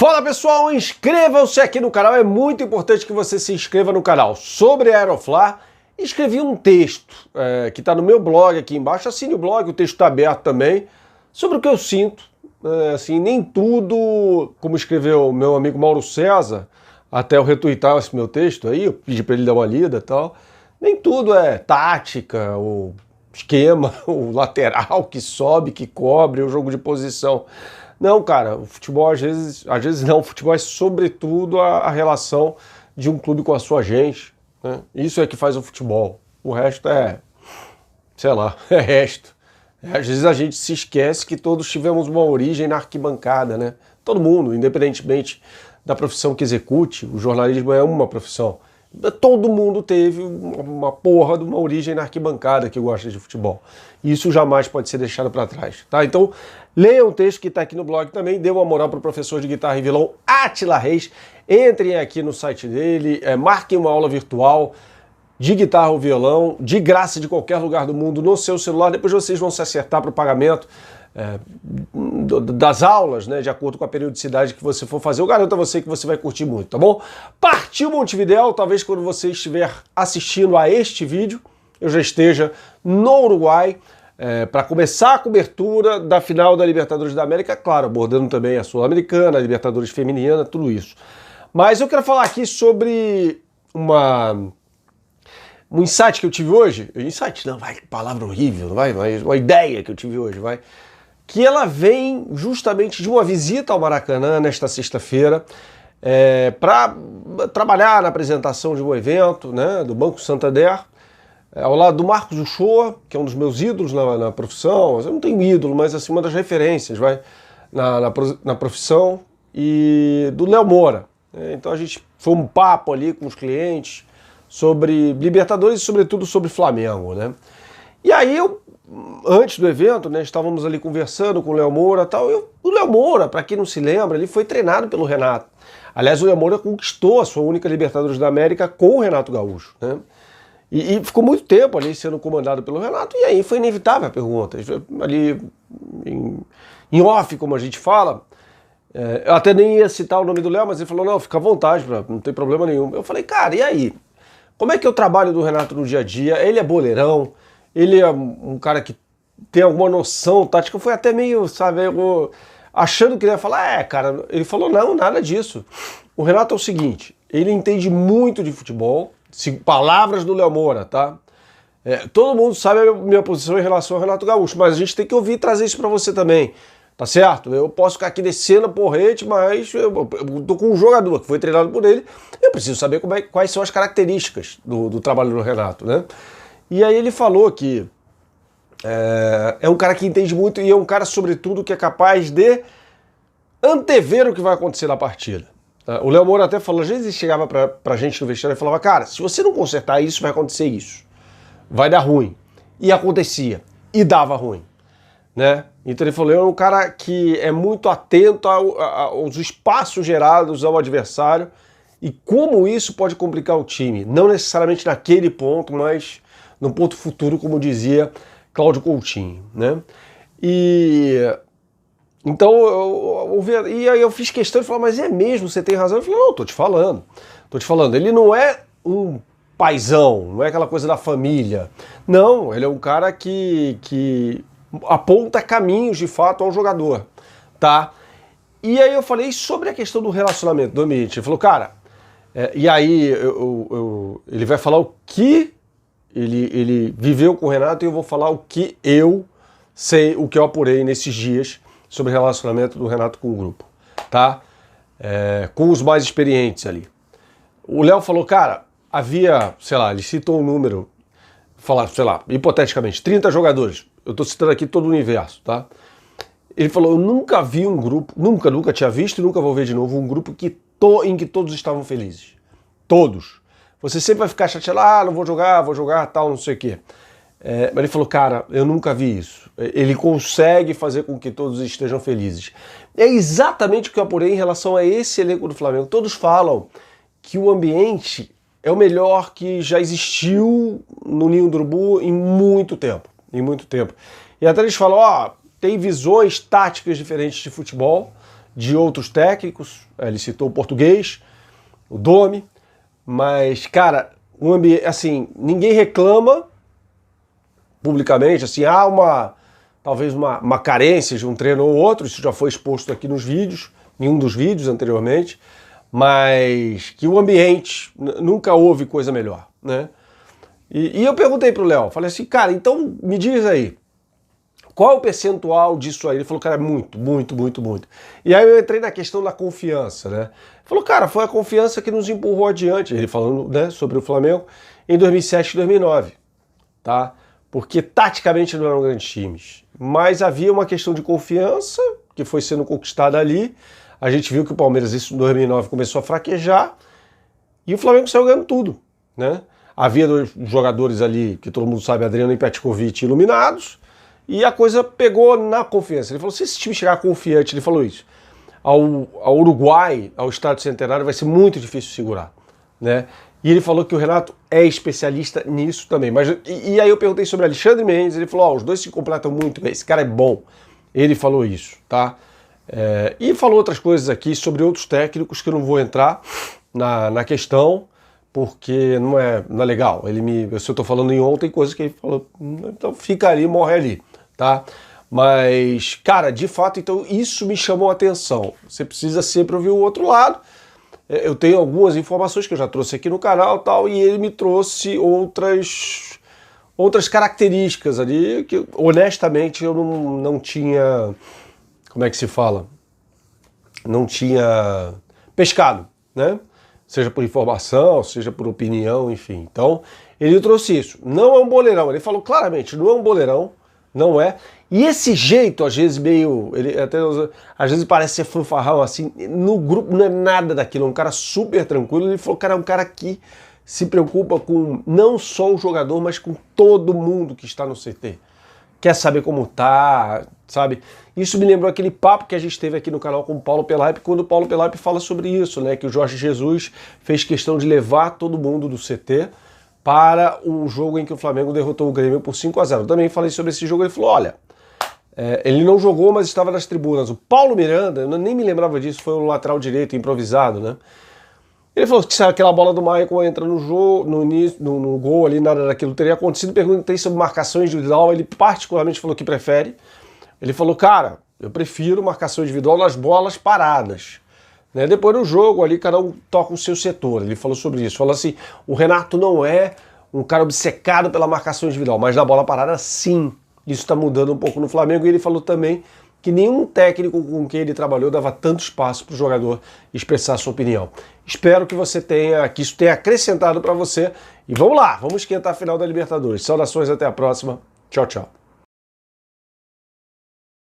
Fala pessoal, inscrevam-se aqui no canal, é muito importante que você se inscreva no canal. Sobre a Aeroflá, escrevi um texto que está no meu blog aqui embaixo, assine o blog, o texto está aberto também, sobre o que eu sinto. Assim, nem tudo, como escreveu o meu amigo Mauro César, até eu retweetar esse meu texto aí, eu pedi para ele dar uma lida e tal, nem tudo é tática, o esquema, o lateral que sobe, que cobre, o jogo de posição. Não, cara, o futebol às vezes não, o futebol é sobretudo a relação de um clube com a sua gente, né? Isso é que faz o futebol, o resto é, sei lá, é resto. Às vezes a gente se esquece que todos tivemos uma origem na arquibancada, né? Todo mundo, independentemente da profissão que execute, o jornalismo é uma profissão. Todo mundo teve uma porra de uma origem na arquibancada que gosta de futebol. Isso jamais pode ser deixado para trás, tá? Então, leiam o texto que está aqui no blog também, dê uma moral para o professor de guitarra e violão Átila Reis. Entrem aqui no site dele, marquem uma aula virtual de guitarra ou violão, de graça de qualquer lugar do mundo, no seu celular. Depois vocês vão se acertar para o pagamento das aulas, né, de acordo com a periodicidade que você for fazer. Eu garanto a você que você vai curtir muito, tá bom? Partiu Montevidéu, talvez quando você estiver assistindo a este vídeo, eu já esteja no Uruguai, para começar a cobertura da final da Libertadores da América, claro, abordando também a Sul-Americana, a Libertadores Feminina, tudo isso. Mas eu quero falar aqui sobre um insight que eu tive hoje, insight não, vai, palavra horrível, não vai, mas uma ideia que eu tive hoje, vai, que ela vem justamente de uma visita ao Maracanã nesta sexta-feira, para trabalhar na apresentação de um evento, né, do Banco Santander, ao lado do Marcos Uchoa, que é um dos meus ídolos na profissão. Eu não tenho ídolo, mas assim, uma das referências, vai, na profissão, e do Léo Moura. Então a gente foi um papo ali com os clientes sobre Libertadores e sobretudo sobre Flamengo, né? E aí antes do evento, né, estávamos ali conversando com o Léo Moura e tal. O Léo Moura, para quem não se lembra, ele foi treinado pelo Renato. Aliás, o Léo Moura conquistou a sua única Libertadores da América com o Renato Gaúcho, né? E ficou muito tempo ali sendo comandado pelo Renato, e aí foi inevitável a pergunta. Ali em off, como a gente fala, eu até nem ia citar o nome do Léo, mas ele falou, não, fica à vontade, não tem problema nenhum. Eu falei, cara, e aí? Como é que é o trabalho do Renato no dia a dia? Ele é boleirão, ele é um cara que tem alguma noção tática. Foi até meio, sabe, achando que ele ia falar, cara, ele falou, não, nada disso. O Renato é o seguinte, ele entende muito de futebol, palavras do Léo Moura, tá? Todo mundo sabe a minha posição em relação ao Renato Gaúcho, mas a gente tem que ouvir e trazer isso pra você também, tá certo? Eu posso ficar aqui descendo a porrete, mas eu tô com um jogador que foi treinado por ele, eu preciso saber quais são as características do trabalho do Renato, né? E aí ele falou que é um cara que entende muito e é um cara, sobretudo, que é capaz de antever o que vai acontecer na partida. O Léo Moura até falou, às vezes chegava pra gente no vestiário e falava, cara, se você não consertar isso, vai acontecer isso. Vai dar ruim. E acontecia. E dava ruim. Né? Então ele falou, é um cara que é muito atento aos espaços gerados ao adversário e como isso pode complicar o time. Não necessariamente naquele ponto, mas no ponto futuro, como dizia Cláudio Coutinho. Né? Então, e aí eu fiz questão de falar, mas é mesmo, você tem razão? Eu falei, não, tô te falando. Ele não é um paizão, não é aquela coisa da família. Não, ele é um cara que aponta caminhos, de fato, ao jogador, tá? E aí eu falei sobre a questão do relacionamento, do ambiente. Ele falou, cara, e aí ele vai falar o que ele viveu com o Renato e eu vou falar o que eu sei, o que eu apurei nesses dias sobre o relacionamento do Renato com o grupo, tá? Com os mais experientes ali. O Léo falou, cara, havia, sei lá, ele citou um número, sei lá, hipoteticamente, 30 jogadores. Eu tô citando aqui todo o universo, tá? Ele falou, eu nunca vi um grupo, nunca tinha visto e nunca vou ver de novo um grupo em que todos estavam felizes. Todos. Você sempre vai ficar chateado, não vou jogar, tal, não sei o quê. Mas ele falou, cara, eu nunca vi isso. Ele consegue fazer com que todos estejam felizes. É exatamente o que eu apurei em relação a esse elenco do Flamengo. Todos falam que o ambiente é o melhor que já existiu no Ninho do Urubu em muito tempo. E até eles falam, tem visões táticas diferentes de futebol. de outros técnicos, ele citou o português, o Domi, mas, cara, um ambiente, assim, ninguém reclama publicamente, assim, talvez uma carência de um treino ou outro, isso já foi exposto aqui nos vídeos, em um dos vídeos anteriormente, mas que o ambiente, nunca houve coisa melhor, né? E eu perguntei pro Léo, falei assim, cara, então me diz aí, qual é o percentual disso aí? Ele falou, cara, muito, muito, muito, muito. E aí eu entrei na questão da confiança, né? Ele falou, cara, foi a confiança que nos empurrou adiante, ele falando, né, sobre o Flamengo, em 2007 e 2009, tá? Porque taticamente não eram grandes times, mas havia uma questão de confiança que foi sendo conquistada ali. A gente viu que o Palmeiras, isso em 2009, começou a fraquejar e o Flamengo saiu ganhando tudo, né? Havia dois jogadores ali, que todo mundo sabe, Adriano e Petkovic, iluminados, e a coisa pegou na confiança. Ele falou, se esse time chegar confiante, ele falou isso, ao Uruguai, ao Estádio Centenário, vai ser muito difícil segurar, né? E ele falou que o Renato é especialista nisso também. E aí eu perguntei sobre Alexandre Mendes, ele falou, os dois se completam muito bem, esse cara é bom. Ele falou isso, tá? E falou outras coisas aqui sobre outros técnicos que eu não vou entrar na questão, porque não é legal. Se eu tô falando em ontem, coisas que ele falou, então fica ali, morre ali, tá? Mas, cara, de fato, então isso me chamou a atenção. Você precisa sempre ouvir o outro lado. Eu tenho algumas informações que eu já trouxe aqui no canal e tal, e ele me trouxe outras características ali que, honestamente, eu não tinha, como é que se fala? Não tinha pescado, né? Seja por informação, seja por opinião, enfim. Então, ele trouxe isso. Não é um boleirão. Ele falou claramente, não é um boleirão, não é. E esse jeito, às vezes, ele até às vezes parece ser fanfarrão, assim, no grupo não é nada daquilo, é um cara super tranquilo. Ele falou, cara, é um cara que se preocupa com não só o jogador, mas com todo mundo que está no CT. Quer saber como tá, sabe? Isso me lembrou aquele papo que a gente teve aqui no canal com o Paulo Pelaipe, quando o Paulo Pelaipe fala sobre isso, né? Que o Jorge Jesus fez questão de levar todo mundo do CT para um jogo em que o Flamengo derrotou o Grêmio por 5-0. Eu também falei sobre esse jogo, ele falou, olha, ele não jogou, mas estava nas tribunas. O Paulo Miranda, eu nem me lembrava disso, foi um lateral direito improvisado, né? Ele falou que se aquela bola do Maicon entra no jogo, no gol ali, nada daquilo teria acontecido. Perguntei sobre marcação individual, ele particularmente falou que prefere. Ele falou, cara, eu prefiro marcação individual nas bolas paradas. Né? Depois no jogo ali, cada um toca o seu setor. Ele falou sobre isso. Falou assim, o Renato não é um cara obcecado pela marcação individual, mas na bola parada, sim. Isso está mudando um pouco no Flamengo. E ele falou também que nenhum técnico com quem ele trabalhou dava tanto espaço para o jogador expressar sua opinião. Espero que isso tenha acrescentado para você. E vamos lá, vamos esquentar a final da Libertadores. Saudações, até a próxima. Tchau, tchau.